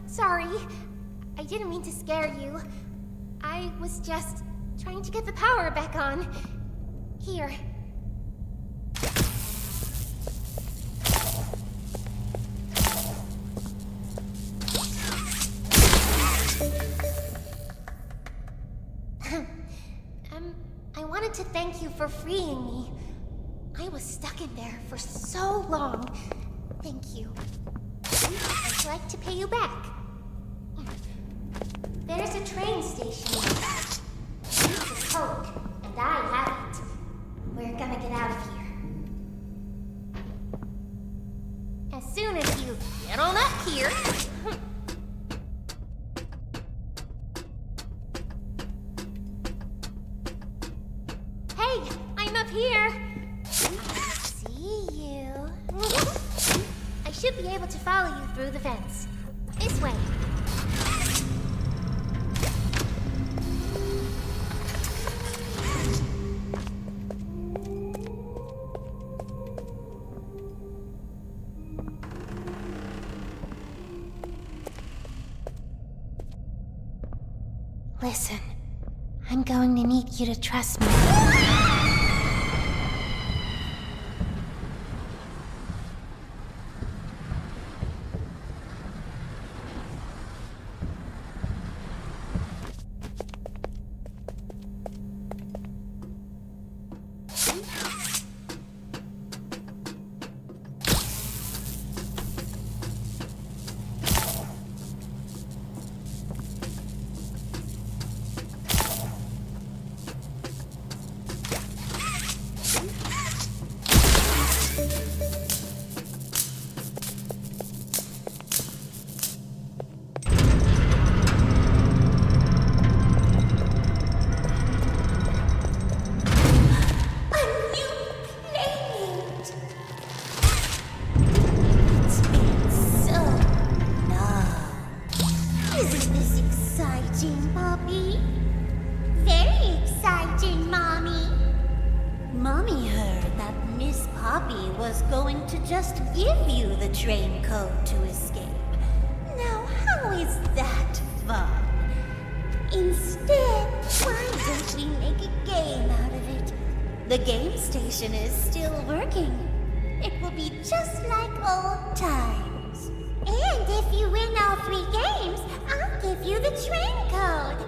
Sorry. I didn't mean to scare you. I was just trying to get the power back on. Here. I wanted to thank you for freeing me. I was stuck in there for so long. Thank you. I'd like to pay you back. There's a train station. Use the code, and I have it. We're gonna get out of here. As soon as you get on up here. Hey, I'm up here. I see you. I should be able to follow you through the vents. This way. Listen, I'm going to need you to trust me. Just give you the train code to escape. Now, how is that fun? Instead, why don't we make a game out of it? The game station is still working. It will be just like old times. And if you win all 3 games, I'll give you the train code.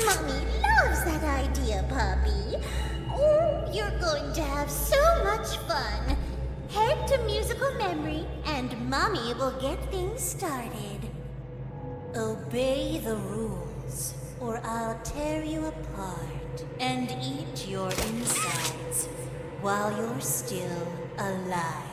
Mommy loves that idea, Poppy. Oh, you're going to have so much fun. Head to musical memory, and Mommy will get things started. Obey the rules, or I'll tear you apart and eat your insides while you're still alive.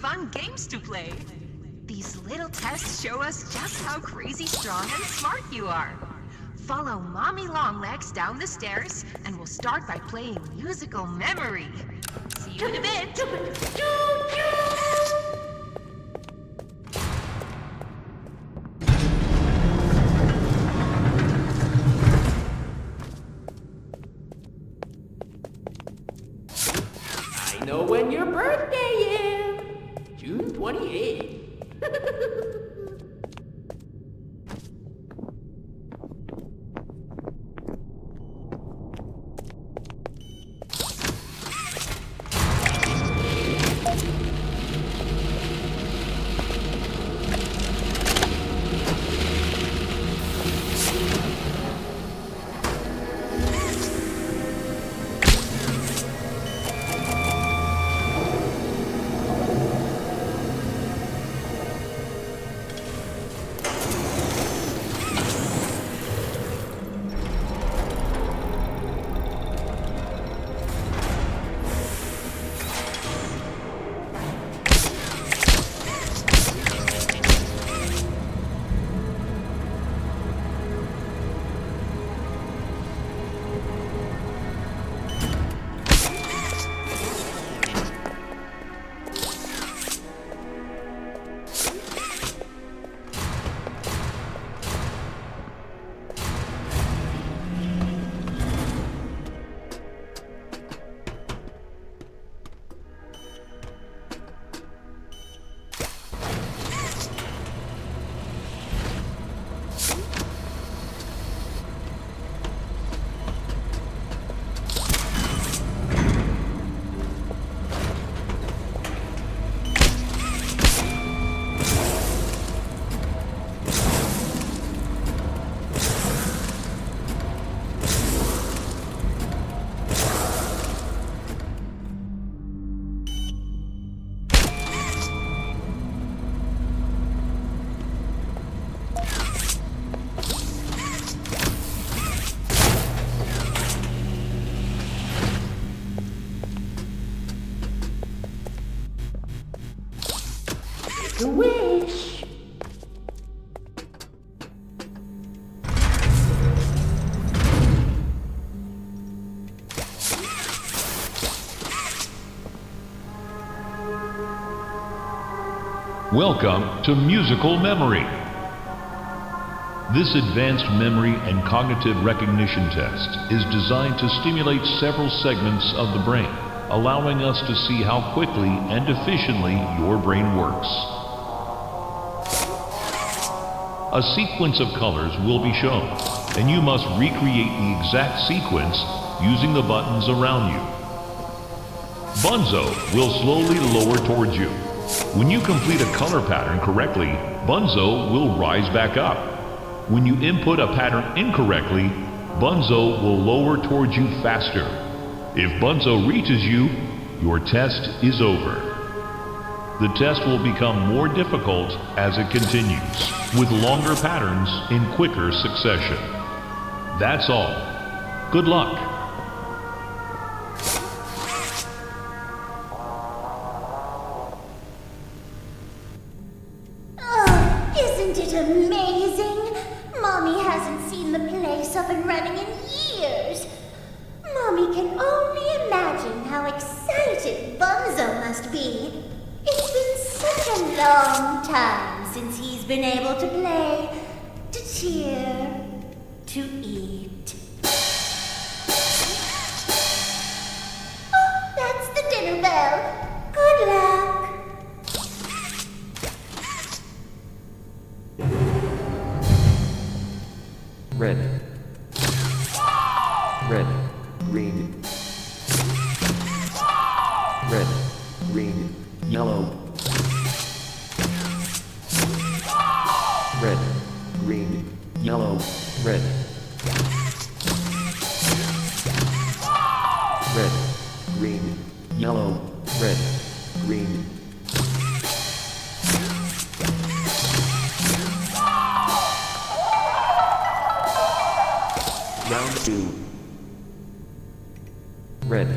Fun games to play. These little tests show us just how crazy strong and smart you are. Follow Mommy Longlegs down the stairs, and we'll start by playing musical memory. See you in a bit. know when your birthday is. June 28th. A wish. Welcome to Musical Memory. This advanced memory and cognitive recognition test is designed to stimulate several segments of the brain, allowing us to see how quickly and efficiently your brain works. A sequence of colors will be shown, and you must recreate the exact sequence using the buttons around you. Bunzo will slowly lower towards you. When you complete a color pattern correctly, Bunzo will rise back up. When you input a pattern incorrectly, Bunzo will lower towards you faster. If Bunzo reaches you, your test is over. The test will become more difficult as it continues, with longer patterns in quicker succession. That's all. Good luck. Oh, isn't it amazing? Mommy hasn't seen the place up and running in years. Mommy can only imagine how excited Bunzo must be. It's been such a long time since he's been able to play, to cheer, to eat. Oh, that's the dinner bell. Good luck. Red. Red. Green. Red. Green. Yellow. Red. Green. Yellow. Red. Red. Green. Yellow. Red. Green. Round 2. Red.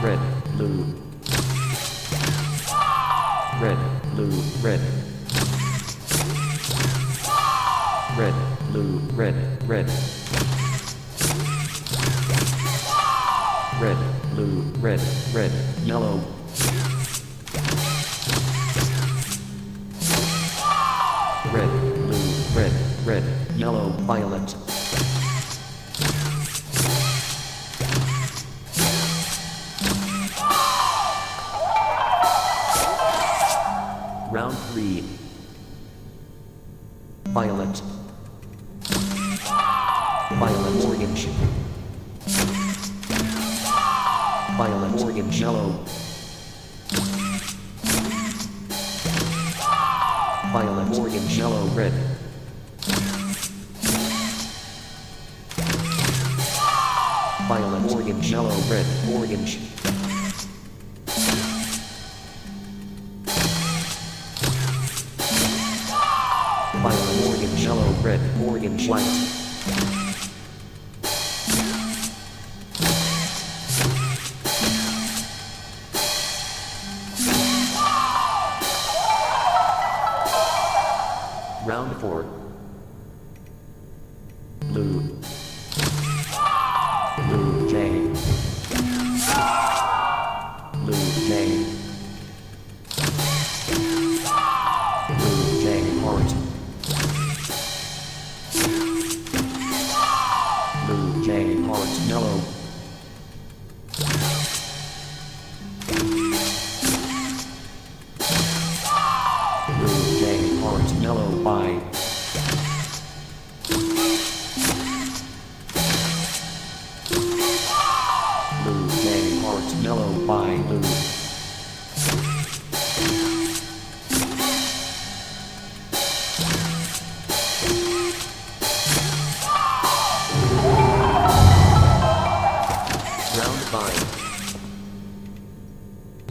Red. Blue. Red. Blue. Red. Red. Blue. Red. Red. Red. Blue. Red. Red. Yellow. Red. Blue. Red. Red. Yellow. Violet. 3. Violet. Violet, orange. Violet, orange, yellow. Violet, orange, yellow, red. Violet, orange, yellow, red, orange. Violet, orange, yellow, red, orange, white. Round 4. Blue. Blue J. Blue J. Blue J heart. Blue J heart yellow. Blue J heart yellow by. Blue J heart yellow by blue. Round 5.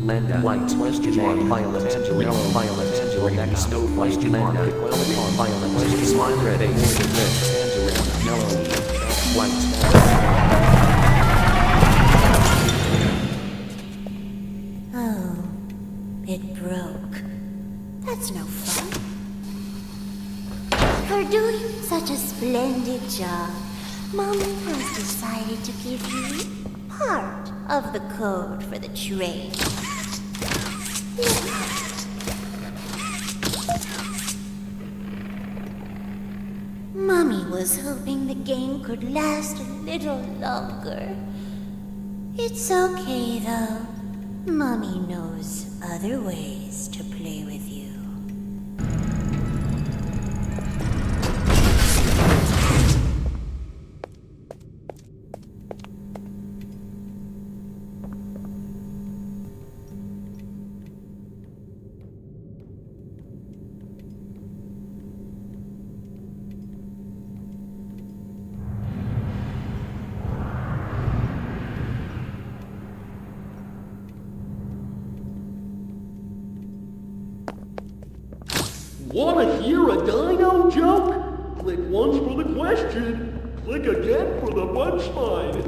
Landa white question mark violet yellow violet Angela next no question mark violet smile red orange red Angela yellow white. Oh, it broke. That's no fun. For doing such a splendid job, Mommy has decided to give you part of the code for the train. Mommy was hoping the game could last a little longer. It's okay, though. Mommy knows other ways to play with you. Wanna hear a dino joke? Click once for the question. Click again for the punchline.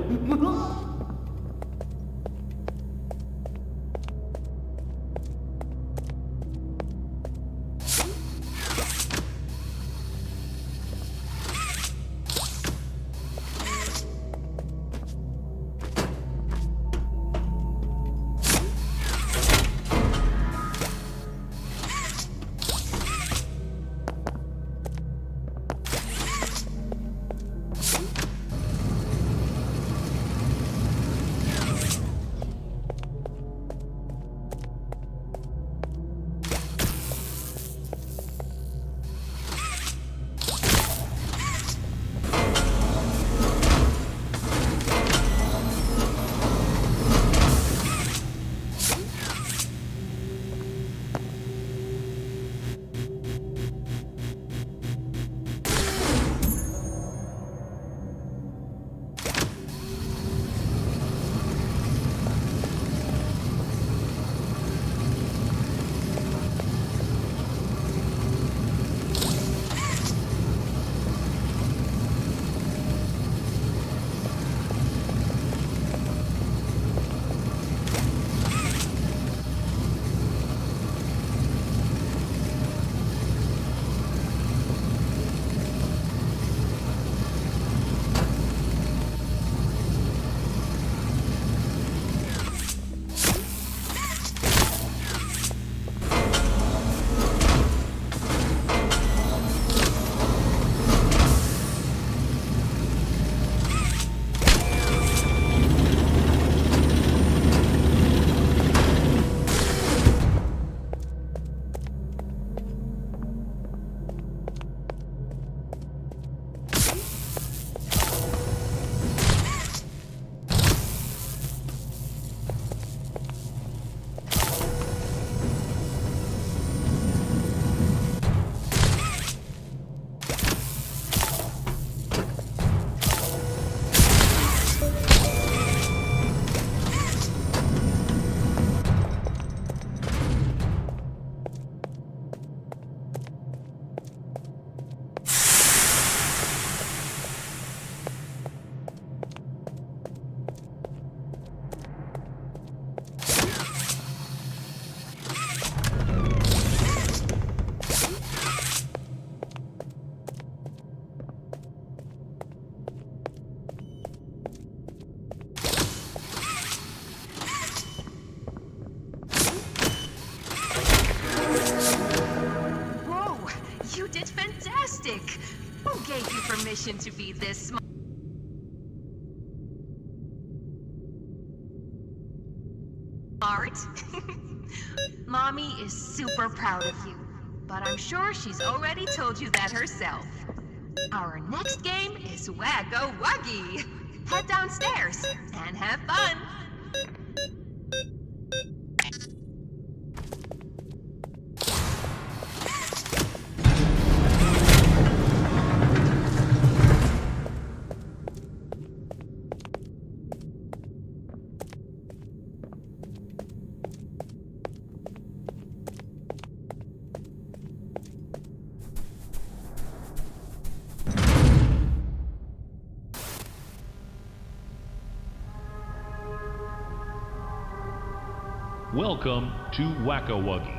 permission to be this smart. Mommy is super proud of you, but I'm sure she's already told you that herself. Our next game is Wacko Wuggy. Head downstairs and have fun. Welcome to Wacko Wuggy.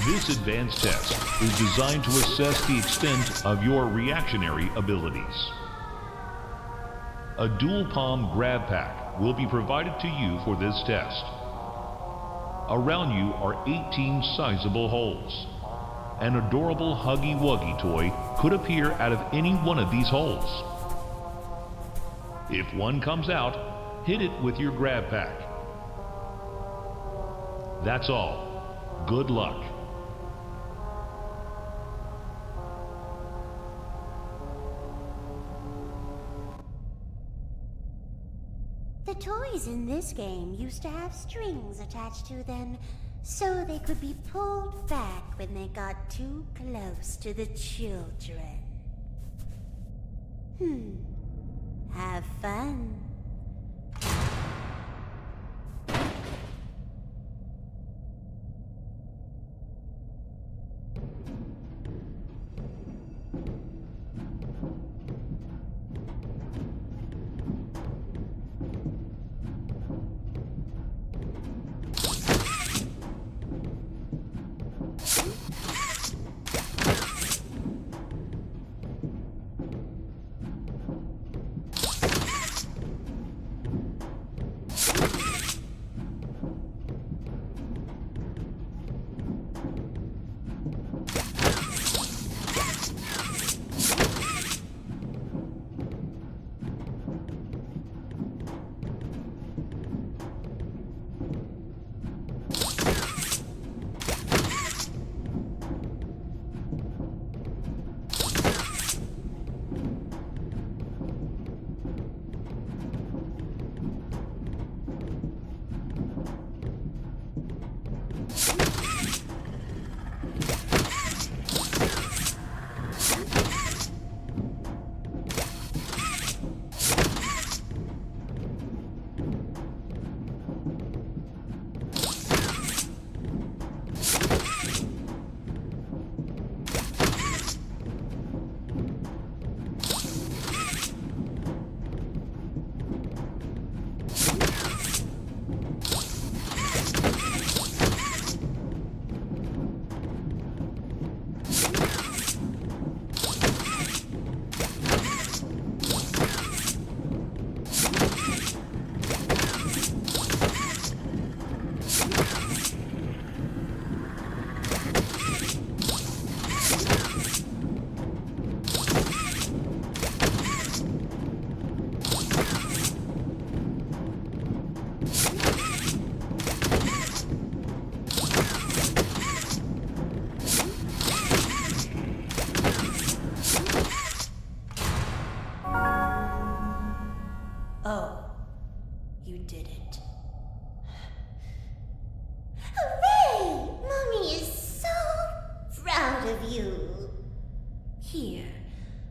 This advanced test is designed to assess the extent of your reactionary abilities. A dual palm grab pack will be provided to you for this test. Around you are 18 sizable holes. An adorable Huggy Wuggy toy could appear out of any one of these holes. If one comes out, hit it with your grab pack. That's all. Good luck. The toys in this game used to have strings attached to them, so they could be pulled back when they got too close to the children. Have fun.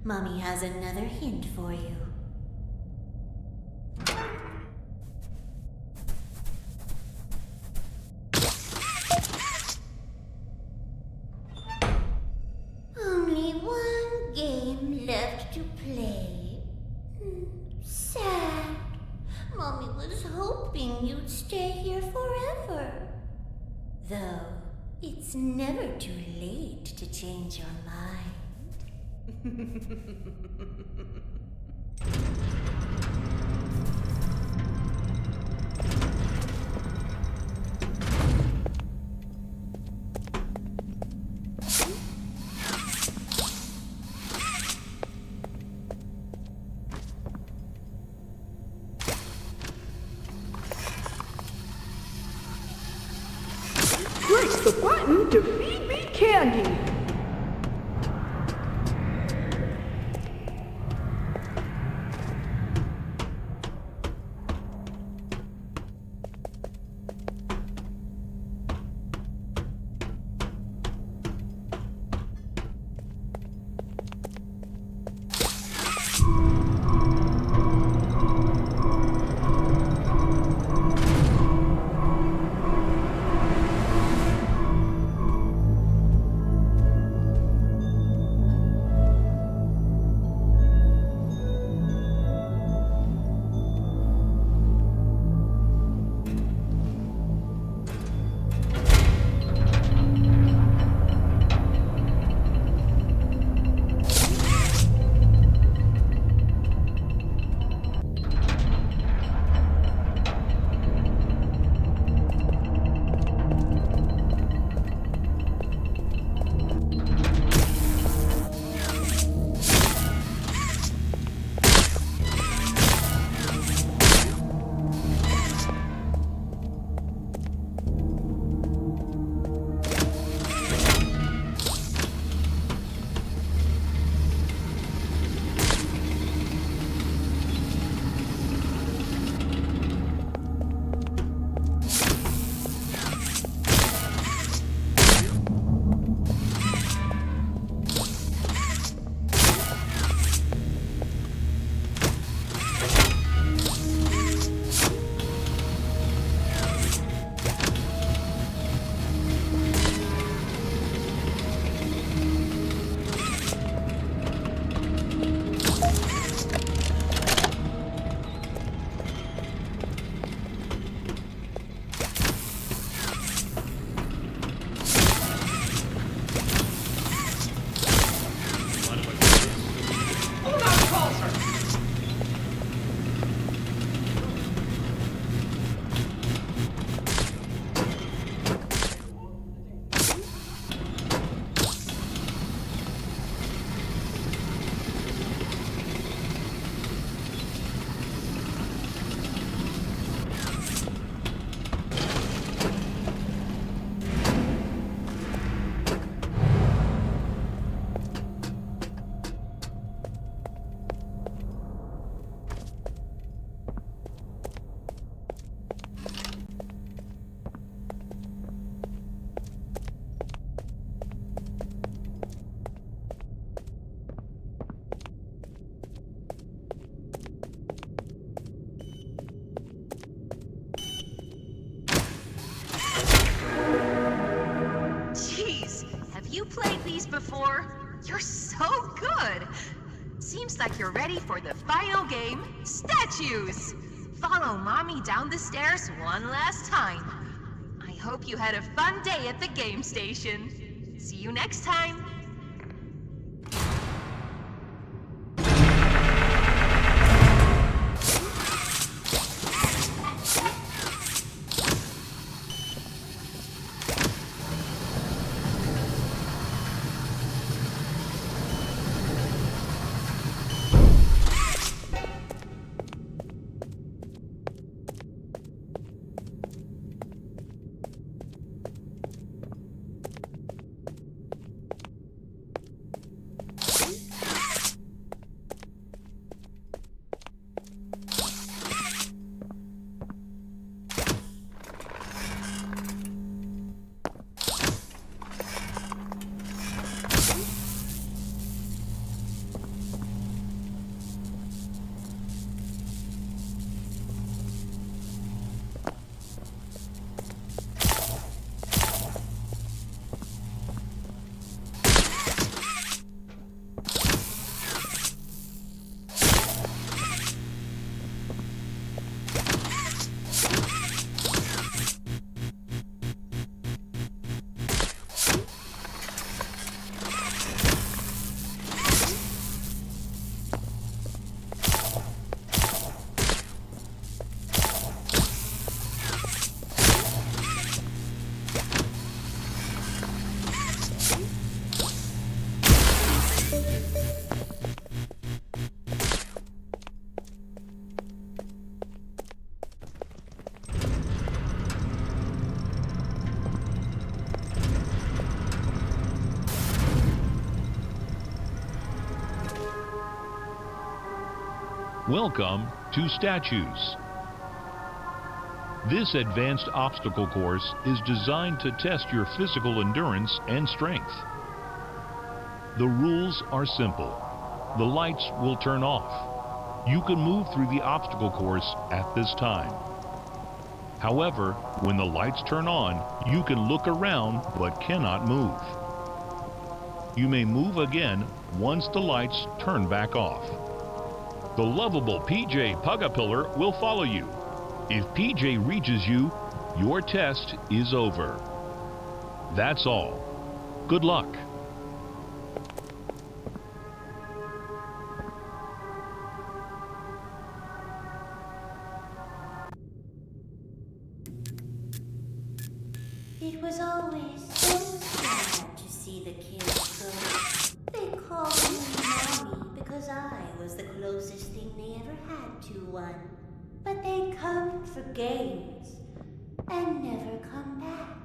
Mommy has another hint for you. Only one game left to play. Sad. Mommy was hoping you'd stay here forever. Though, it's never too late to change your mind. Click the button to feed me candy. played these before? You're so good! Seems like you're ready for the final game, Statues! Follow Mommy down the stairs one last time. I hope you had a fun day at the game station. See you next time! Welcome to Statues. This advanced obstacle course is designed to test your physical endurance and strength. The rules are simple. The lights will turn off. You can move through the obstacle course at this time. However, when the lights turn on, you can look around but cannot move. You may move again once the lights turn back off. The lovable PJ Pugapillar will follow you. If PJ reaches you, your test is over. That's all. Good luck. It was always so sad to see the kids go. They called me Mommy because I was the closest thing they ever had to one. But they come for games and never come back.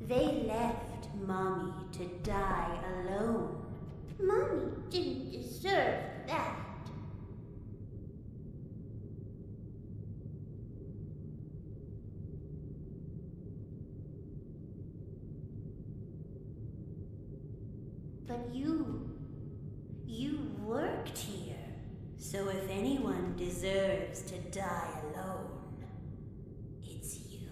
They left Mommy to die alone. Mommy didn't deserve that. But you worked here. So if anyone deserves to die alone, it's you.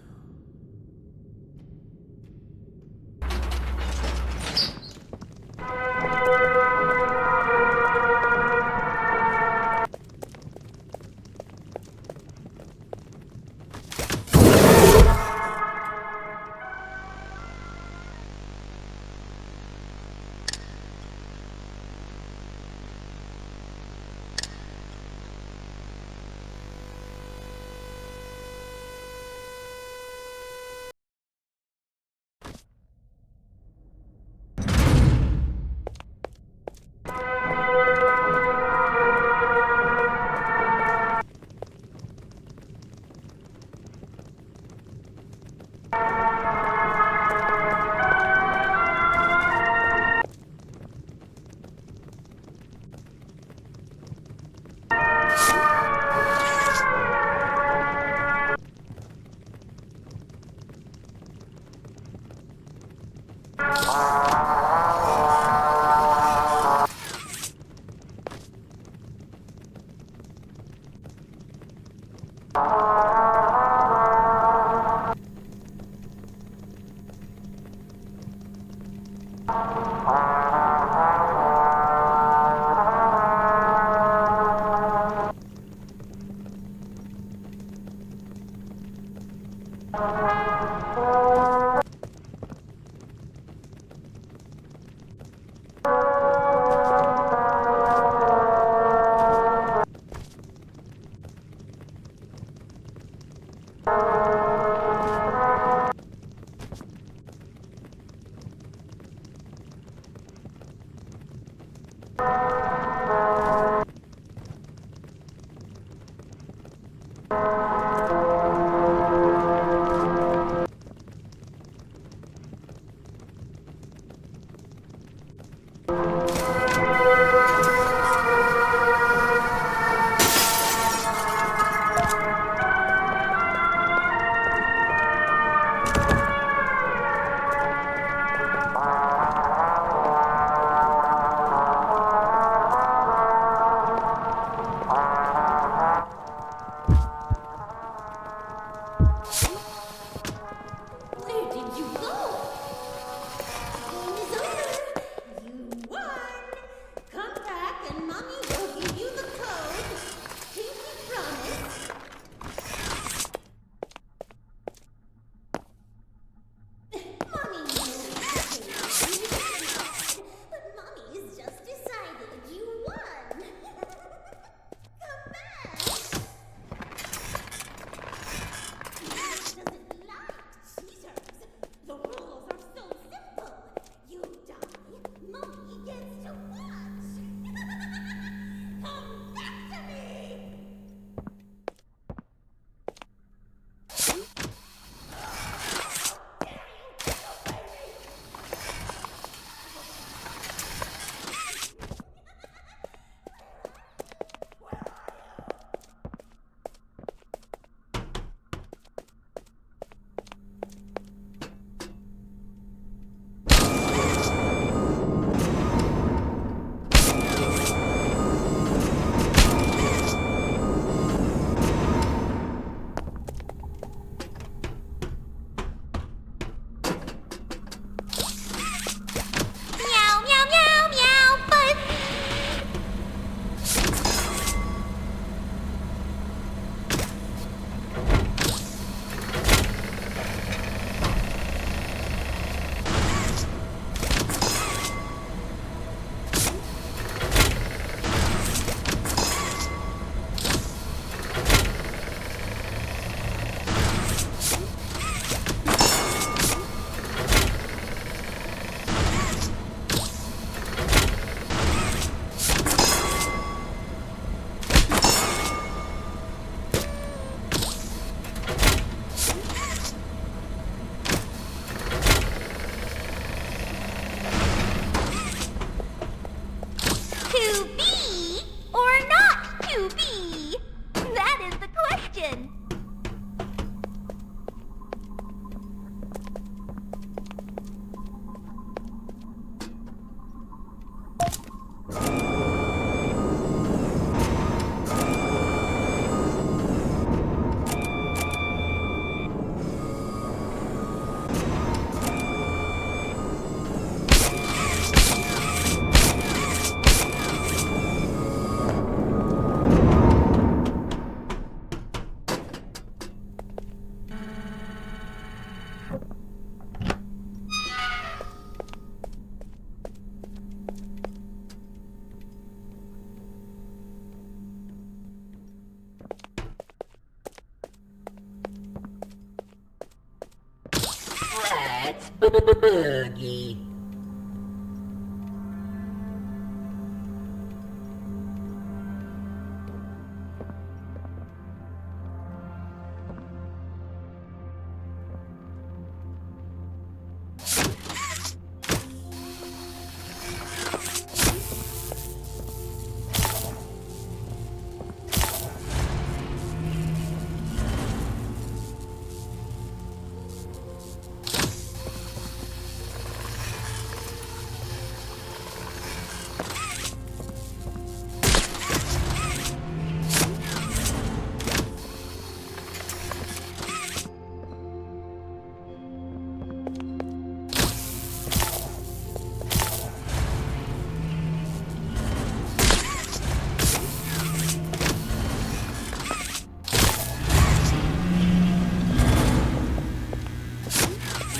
Let's boogie.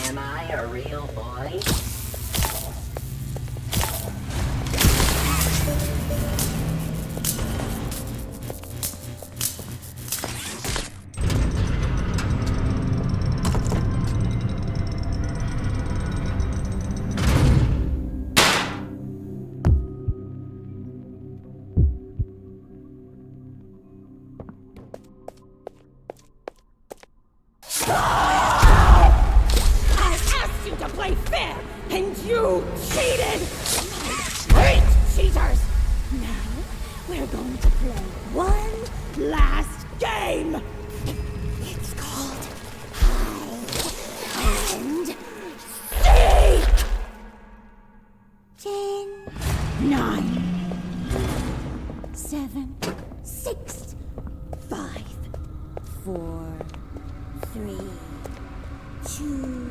Am I a real boy? I asked you to play fair, and you cheated! Great cheaters! Now, we're going to play one last game! It's called Hide and Seek! 10, 9, 7, 6, 5, 4, 3, 2.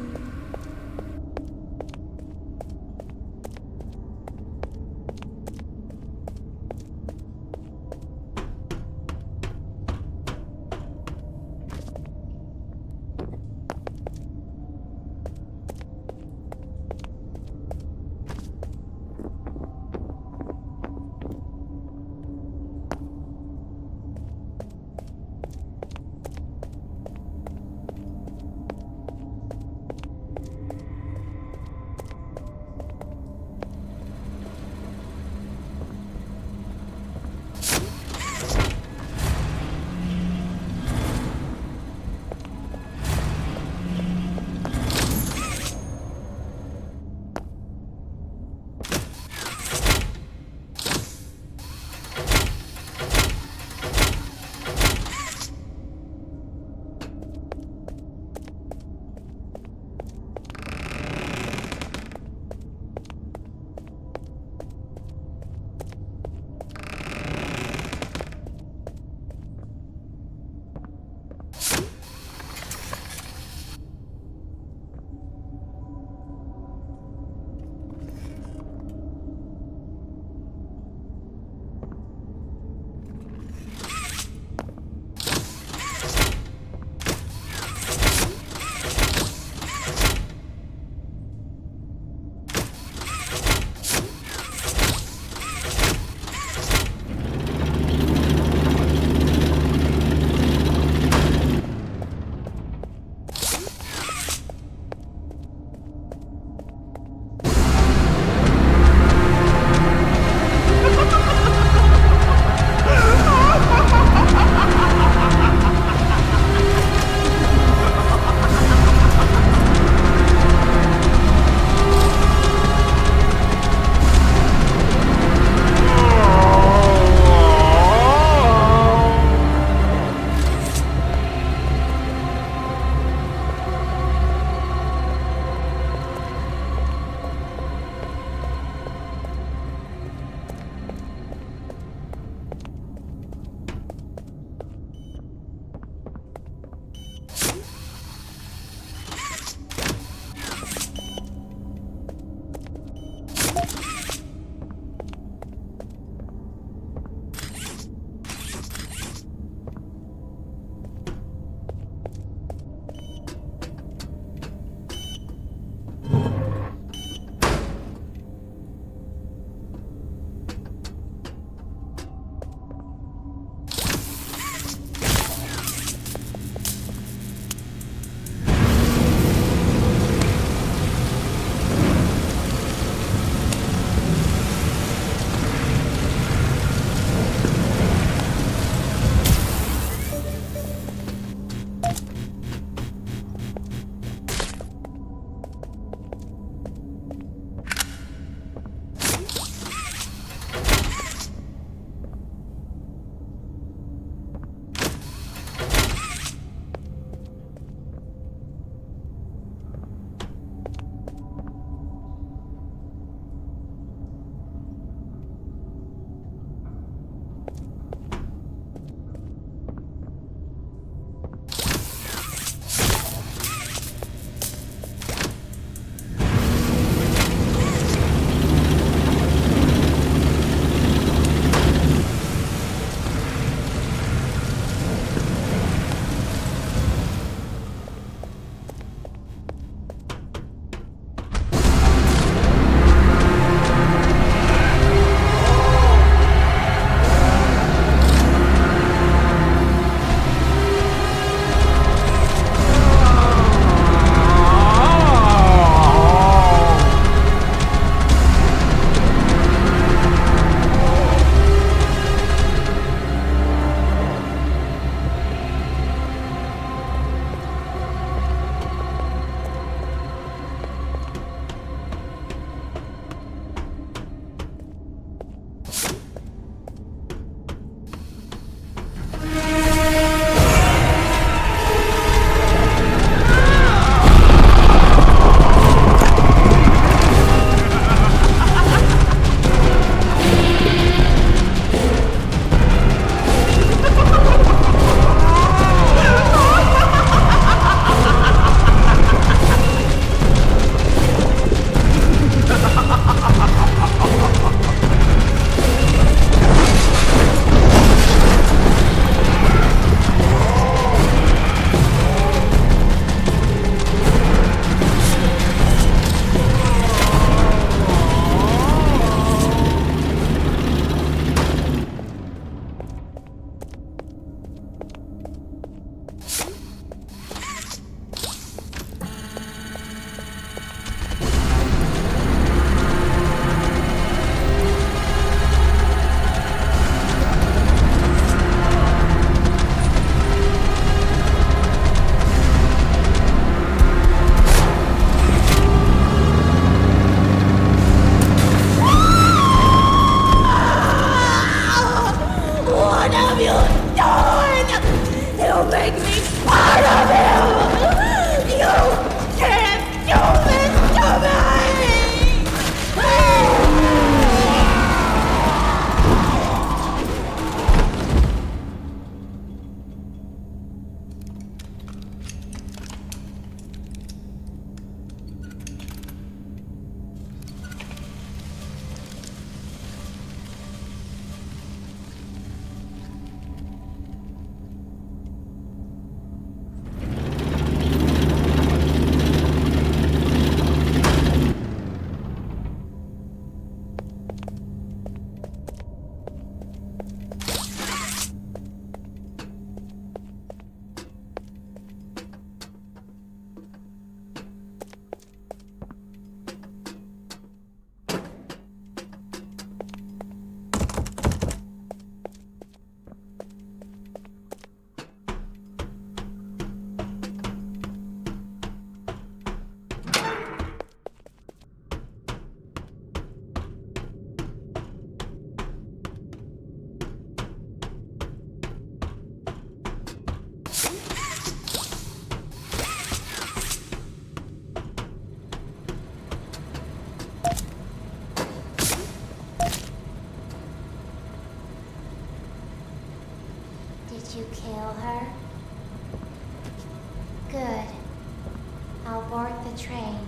train.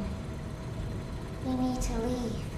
We need to leave.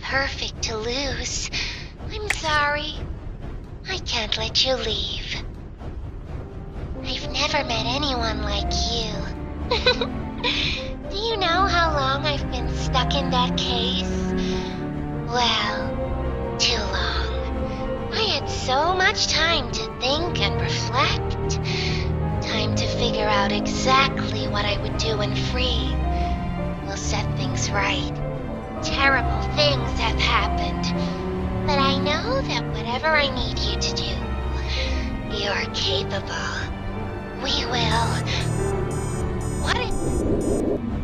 Perfect to lose. I'm sorry. I can't let you leave. I've never met anyone like you. Do you know how long I've been stuck in that case? Well, too long. I had so much time to think and reflect. Time to figure out exactly what I would do when free. We'll set things right. Terrible things have happened, but I know that whatever I need you to do, you're capable. We will. What?